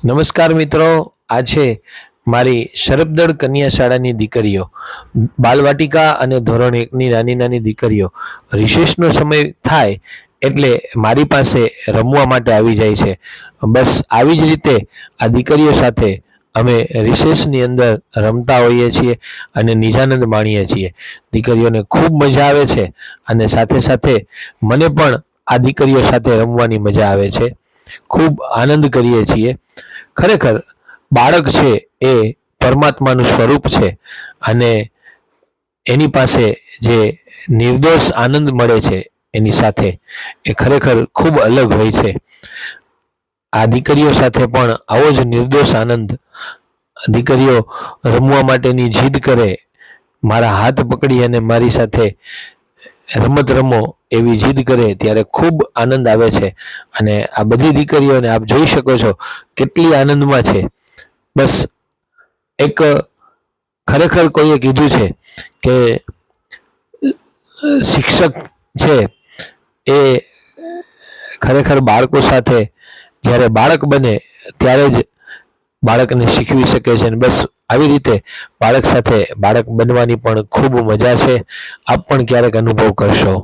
નમસ્કાર મિત્રો, આ છે મારી શરબદળ કન્યા શાળાની દીકરીઓ, બાલવાટિકા અને ધોરણ 1ની નાની નાની દીકરીઓ રિસેસનો સમય થાય એટલે મારી પાસે રમવા માટે આવી જાય છે. બસ આવી જ રીતે આ દીકરીઓ સાથે અમે રિસેસની અંદર રમતા હોઈએ છીએ અને નિજાનંદ માણીએ છીએ. દીકરીઓને ખૂબ મજા આવે છે અને સાથે સાથે મને પણ આ દીકરીઓ સાથે રમવાની મજા આવે છે. ખૂબ આનંદ કરીએ છીએ. ખરેખર બાળક છે એ પરમાત્માનું સ્વરૂપ છે અને એની પાસે જે નિર્દોષ આનંદ મળે છે એની સાથે એ ખરેખર ખૂબ અલગ હોય છે. આ દીકરીઓ સાથે પણ આવો જ નિર્દોષ આનંદ, દીકરીઓ રમવા માટેની જીદ કરે, મારા હાથ પકડી અને મારી સાથે રમત રમો એવી જીદ કરે ત્યારે ખૂબ આનંદ આવે છે. અને આ બધી દીકરીઓને આપ જોઈ શકો છો કેટલી આનંદમાં છે. બસ એક ખરેખર કોઈએ કીધું છે કે શિક્ષક છે એ ખરેખર બાળકો સાથે જ્યારે બાળક બને ત્યારે જ બાળકને શીખવી શકે છે. અને બસ આવી રીતે બાળક સાથે બાળક બનવાની પણ ખૂબ મજા છે. આપ પણ ક્યારેક અનુભવ કરશો.